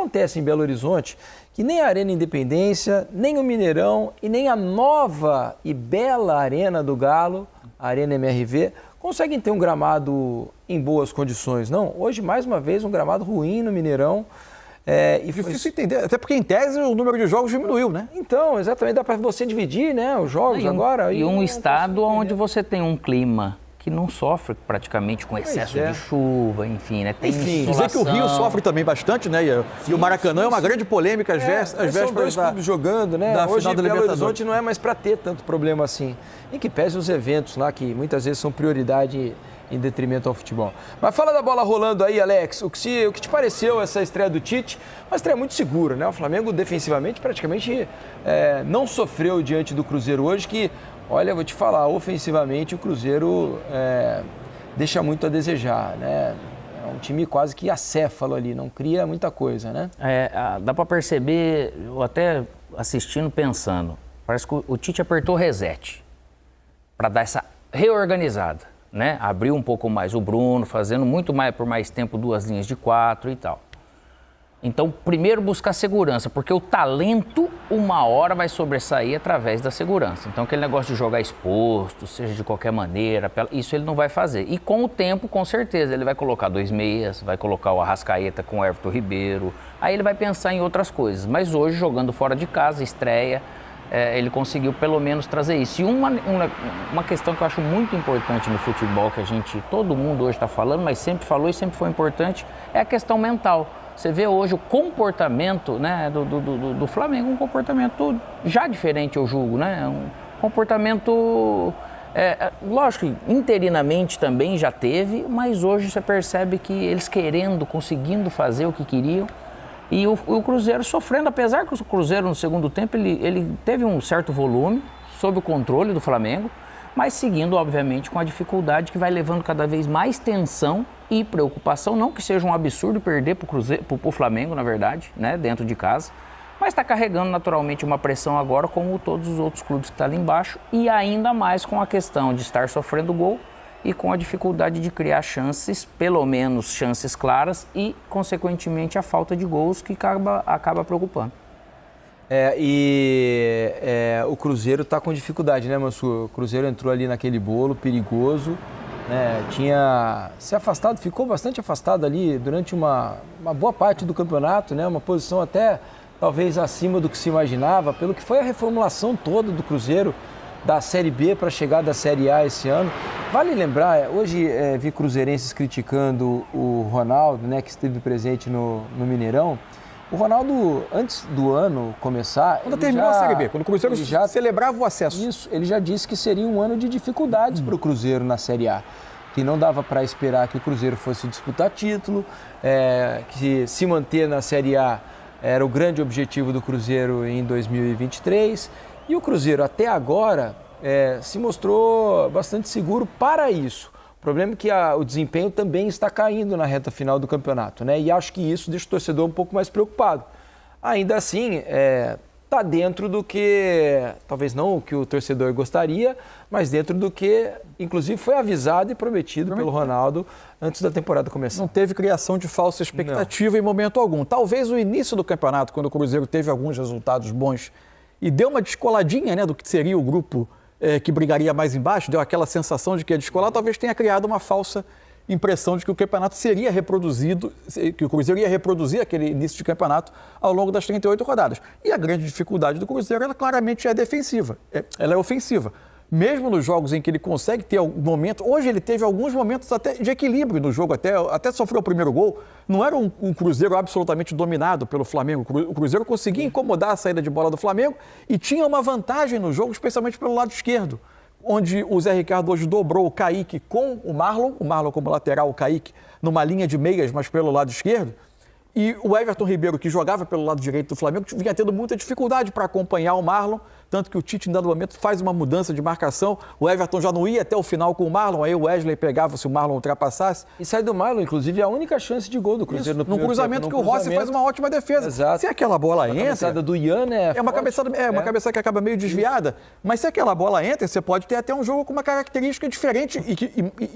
acontece em Belo Horizonte que nem a Arena Independência, nem o Mineirão e nem a nova e bela Arena do Galo, a Arena MRV, conseguem ter um gramado em boas condições, não? Hoje, mais uma vez, um gramado ruim no Mineirão. Difícil entender, até porque em tese o número de jogos diminuiu, né? Então, exatamente, dá para você dividir, né, os jogos agora. E um estado onde você tem um clima que não sofre praticamente com excesso de chuva, enfim, né? Tem dizer que o Rio sofre também bastante, né? E o Maracanã é uma grande polêmica às vésperas são dois clubes jogando, né? Da Hoje final do Belo Horizonte não é mais para ter tanto problema assim. Em que pese os eventos lá, que muitas vezes são prioridade em detrimento ao futebol. Mas fala da bola rolando aí, Alex. O que te pareceu essa estreia do Tite? Uma estreia muito segura, né? O Flamengo defensivamente praticamente não sofreu diante do Cruzeiro hoje, que, olha, vou te falar, ofensivamente o Cruzeiro deixa muito a desejar, né? É um time quase que acéfalo ali, não cria muita coisa, né? Dá para perceber, eu até assistindo, pensando, parece que o Tite apertou reset para dar essa reorganizada, né? Abriu um pouco mais o Bruno, fazendo muito mais por mais tempo 2 linhas de 4 e tal. Então, primeiro buscar segurança, porque o talento uma hora vai sobressair através da segurança. Então, aquele negócio de jogar exposto, seja de qualquer maneira, isso ele não vai fazer. E com o tempo, com certeza, ele vai colocar 2 meias, vai colocar o Arrascaeta com o Everton Ribeiro, aí ele vai pensar em outras coisas. Mas hoje, jogando fora de casa, estreia, ele conseguiu pelo menos trazer isso. E uma questão que eu acho muito importante no futebol, que todo mundo hoje está falando, mas sempre falou e sempre foi importante, é a questão mental. Você vê hoje o comportamento, né, do Flamengo, um comportamento já diferente, eu julgo, né? Um comportamento, lógico que interinamente também já teve, mas hoje você percebe que eles conseguindo fazer o que queriam. E o Cruzeiro sofrendo, apesar que o Cruzeiro no segundo tempo ele teve um certo volume sob o controle do Flamengo, mas seguindo, obviamente, com a dificuldade que vai levando cada vez mais tensão e preocupação. Não que seja um absurdo perder para o Flamengo, na verdade, né, dentro de casa, mas está carregando naturalmente uma pressão agora, como todos os outros clubes que estão ali embaixo, e ainda mais com a questão de estar sofrendo gol e com a dificuldade de criar chances, pelo menos chances claras, e, consequentemente, a falta de gols que acaba preocupando. O Cruzeiro está com dificuldade, né, Mansur? O Cruzeiro entrou ali naquele bolo perigoso, né? Tinha se afastado, ficou bastante afastado ali durante uma boa parte do campeonato, né? Uma posição até talvez acima do que se imaginava, pelo que foi a reformulação toda do Cruzeiro, da Série B para chegar da Série A esse ano. Vale lembrar, hoje vi cruzeirenses criticando o Ronaldo, né, que esteve presente no Mineirão. O Ronaldo, antes do ano começar... Quando terminou a Série B, quando o Cruzeiro já celebrava o acesso. Isso, ele já disse que seria um ano de dificuldades para o Cruzeiro na Série A. Que não dava para esperar que o Cruzeiro fosse disputar título, que se manter na Série A era o grande objetivo do Cruzeiro em 2023. E o Cruzeiro, até agora, se mostrou bastante seguro para isso. O problema é que o desempenho também está caindo na reta final do campeonato, né? E acho que isso deixa o torcedor um pouco mais preocupado. Ainda assim, está dentro do que, talvez não o que o torcedor gostaria, mas dentro do que, inclusive, foi avisado e prometido pelo Ronaldo antes da temporada começar. Não teve criação de falsa expectativa em momento algum. Talvez o início do campeonato, quando o Cruzeiro teve alguns resultados bons e deu uma descoladinha, né, do que seria o grupo que brigaria mais embaixo, deu aquela sensação de que ia descolar, talvez tenha criado uma falsa impressão de que o campeonato seria reproduzido, que o Cruzeiro ia reproduzir aquele início de campeonato ao longo das 38 rodadas. E a grande dificuldade do Cruzeiro, ela claramente é defensiva, ela é ofensiva. Mesmo nos jogos em que ele consegue ter algum momento, hoje ele teve alguns momentos até de equilíbrio no jogo, até sofreu o primeiro gol. Não era um Cruzeiro absolutamente dominado pelo Flamengo. O Cruzeiro conseguia incomodar a saída de bola do Flamengo e tinha uma vantagem no jogo, especialmente pelo lado esquerdo, onde o Zé Ricardo hoje dobrou o Kaique com o Marlon como lateral, o Kaique numa linha de meias, mas pelo lado esquerdo. E o Everton Ribeiro, que jogava pelo lado direito do Flamengo, vinha tendo muita dificuldade para acompanhar o Marlon, tanto que o Tite, em dado momento, faz uma mudança de marcação. O Everton já não ia até o final com o Marlon, aí o Wesley pegava se o Marlon ultrapassasse. E sai do Marlon, inclusive, a única chance de gol do Cruzeiro. Isso, no cruzamento tempo, que o Rossi faz uma ótima defesa. Exato. Se aquela bola entra... A cabeçada do Ian, né? É uma cabeçada que acaba meio desviada, mas se aquela bola entra, você pode ter até um jogo com uma característica diferente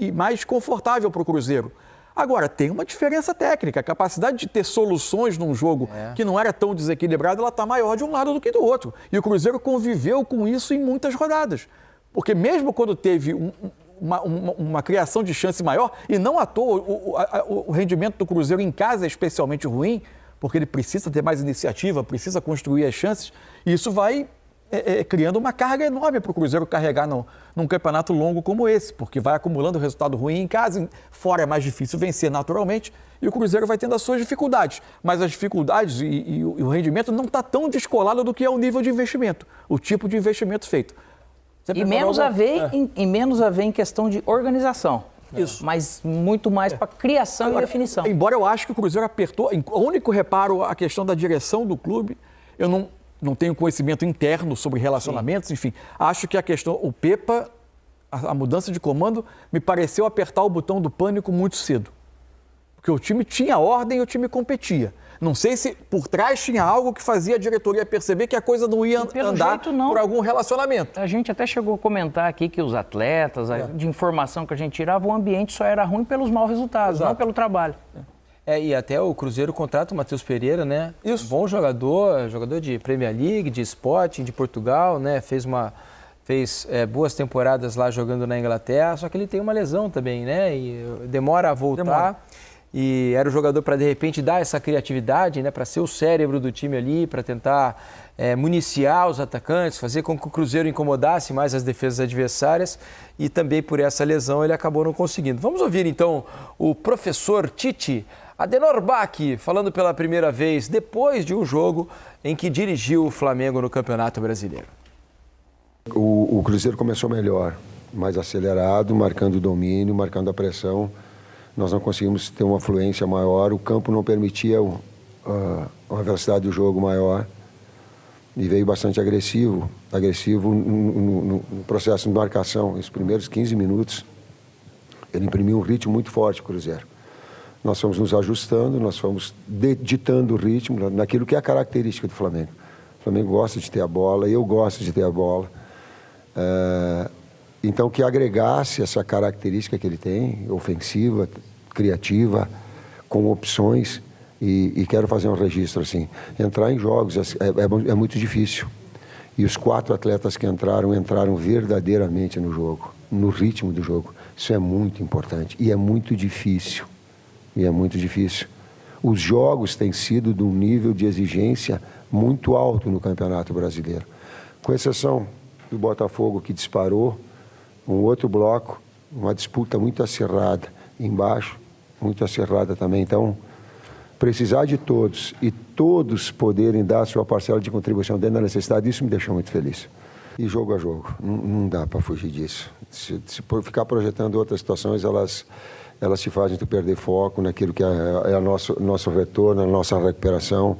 e mais confortável para o Cruzeiro. Agora, tem uma diferença técnica. A capacidade de ter soluções num jogo que não era tão desequilibrado, ela está maior de um lado do que do outro. E o Cruzeiro conviveu com isso em muitas rodadas. Porque mesmo quando teve uma criação de chance maior, e não à toa o rendimento do Cruzeiro em casa é especialmente ruim, porque ele precisa ter mais iniciativa, precisa construir as chances, e isso vai criando uma carga enorme para o Cruzeiro carregar num campeonato longo como esse, porque vai acumulando resultado ruim em casa, fora é mais difícil vencer naturalmente, e o Cruzeiro vai tendo as suas dificuldades. Mas as dificuldades e o rendimento não está tão descolado do que é o nível de investimento, o tipo de investimento feito. E menos a ver em questão de organização. Isso. Mas muito mais para criação e definição. Embora eu acho que o Cruzeiro apertou, o único reparo, a questão da direção do clube, eu não tenho conhecimento interno sobre relacionamentos, enfim. Acho que a questão, o Pepa, a mudança de comando, me pareceu apertar o botão do pânico muito cedo. Porque o time tinha ordem e o time competia. Não sei se por trás tinha algo que fazia a diretoria perceber que a coisa não ia andar por algum relacionamento. A gente até chegou a comentar aqui que os atletas, de informação que a gente tirava, o ambiente só era ruim pelos maus resultados, não pelo trabalho. E até o Cruzeiro contrata o Matheus Pereira, né? Isso. Bom jogador de Premier League, de Sporting, de Portugal, né? Fez boas temporadas lá jogando na Inglaterra, só que ele tem uma lesão também, né? E demora a voltar. E era o jogador para, de repente, dar essa criatividade, né? Para ser o cérebro do time ali, para tentar municiar os atacantes, fazer com que o Cruzeiro incomodasse mais as defesas adversárias, e também por essa lesão ele acabou não conseguindo. Vamos ouvir então o professor Tite Adenor Bach falando pela primeira vez depois de um jogo em que dirigiu o Flamengo no Campeonato Brasileiro. O Cruzeiro começou melhor, mais acelerado, marcando o domínio, marcando a pressão. Nós não conseguimos ter uma fluência maior, o campo não permitia uma velocidade do jogo maior, e veio bastante agressivo no processo de marcação. Os primeiros 15 minutos, ele imprimiu um ritmo muito forte, o Cruzeiro. Nós fomos nos ajustando, nós fomos ditando o ritmo naquilo que é a característica do Flamengo. O Flamengo gosta de ter a bola, eu gosto de ter a bola. Então, que agregasse essa característica que ele tem, ofensiva, criativa, com opções, e quero fazer um registro assim. Entrar em jogos é muito difícil. E os 4 atletas que entraram verdadeiramente no jogo, no ritmo do jogo. Isso é muito importante e é muito difícil. Os jogos têm sido de um nível de exigência muito alto no Campeonato Brasileiro. Com exceção do Botafogo, que disparou, um outro bloco, uma disputa muito acirrada embaixo, muito acirrada também. Então, precisar de todos e todos poderem dar a sua parcela de contribuição dentro da necessidade, isso me deixou muito feliz. E jogo a jogo, não dá para fugir disso. Se ficar projetando outras situações, elas te fazem tu perder foco naquilo que é o nosso retorno, a nossa recuperação.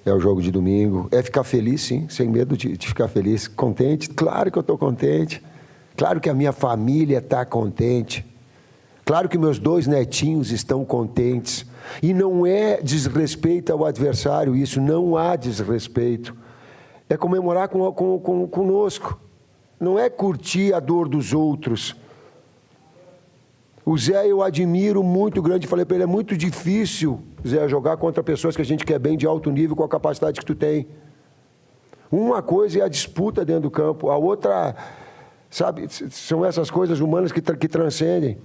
É o jogo de domingo. É ficar feliz, sim, sem medo de ficar feliz. Contente, claro que eu estou contente. Claro que a minha família está contente. Claro que meus 2 netinhos estão contentes. E não é desrespeito ao adversário isso, não há desrespeito. É comemorar conosco. Não é curtir a dor dos outros. O Zé eu admiro muito grande, falei para ele, é muito difícil, Zé, jogar contra pessoas que a gente quer bem de alto nível com a capacidade que tu tem. Uma coisa é a disputa dentro do campo, a outra, sabe, são essas coisas humanas que transcendem.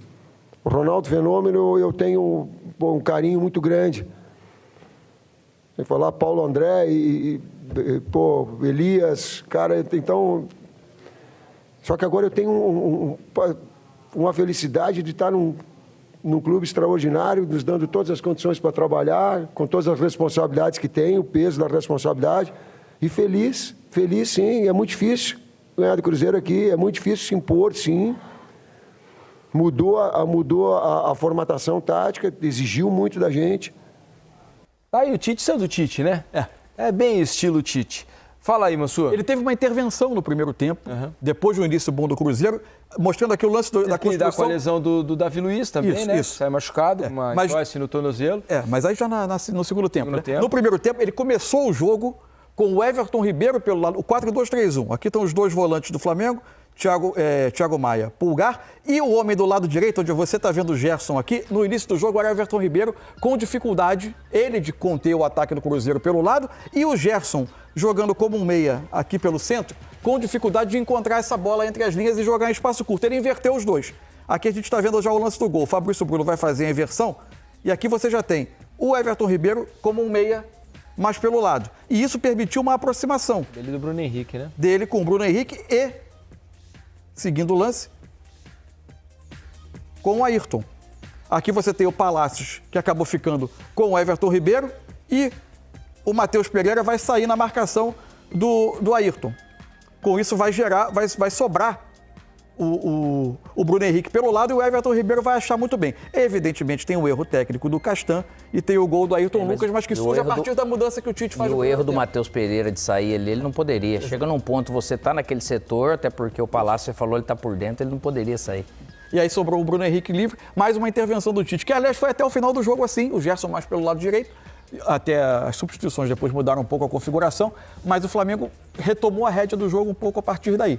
O Ronaldo Fenômeno, eu tenho um carinho muito grande. Sem falar Paulo André Elias, cara, então... Só que agora eu tenho uma felicidade de estar num clube extraordinário, nos dando todas as condições para trabalhar, com todas as responsabilidades que tem, o peso da responsabilidade. E feliz sim, é muito difícil ganhar do Cruzeiro aqui, é muito difícil se impor, sim. Mudou a formatação tática, exigiu muito da gente. E o Tite sendo o Tite, né? É bem estilo Tite. Fala aí, Mansur. Ele teve uma intervenção no primeiro tempo, depois do início bom do Cruzeiro, mostrando aqui o lance da construção. Com a lesão do Davi Luiz também, né? Isso. Sai machucado, uma entorse no tornozelo. Mas aí já no segundo tempo, né? No primeiro tempo, ele começou o jogo com o Everton Ribeiro pelo lado, o 4-2-3-1. Aqui estão os 2 volantes do Flamengo, Thiago Maia, Pulgar. E o homem do lado direito, onde você está vendo o Gerson aqui, no início do jogo era Everton Ribeiro, com dificuldade, ele de conter o ataque do Cruzeiro pelo lado, e o Gerson jogando como um meia aqui pelo centro, com dificuldade de encontrar essa bola entre as linhas e jogar em espaço curto. Ele inverteu os dois. Aqui a gente está vendo já o lance do gol. O Fabrício Bruno vai fazer a inversão, e aqui você já tem o Everton Ribeiro como um meia mais pelo lado. E isso permitiu uma aproximação. Dele do Bruno Henrique, né? Dele com o Bruno Henrique e, seguindo o lance, com o Ayrton. Aqui você tem o Palácios, que acabou ficando com o Everton Ribeiro, e o Matheus Pereira vai sair na marcação do Ayrton. Com isso vai sobrar o Bruno Henrique pelo lado e o Everton Ribeiro vai achar muito bem. Evidentemente tem o erro técnico do Castan e tem o gol do Ayrton Lucas, mas que surge a partir da mudança que o Tite faz. E o erro do Matheus Pereira de sair ele não poderia. Chega num ponto, você tá naquele setor, até porque o Palácio, você falou, ele tá por dentro, ele não poderia sair. E aí sobrou o Bruno Henrique livre, mais uma intervenção do Tite, que aliás foi até o final do jogo assim, o Gerson mais pelo lado direito, até as substituições depois mudaram um pouco a configuração, mas o Flamengo retomou a rédea do jogo um pouco a partir daí.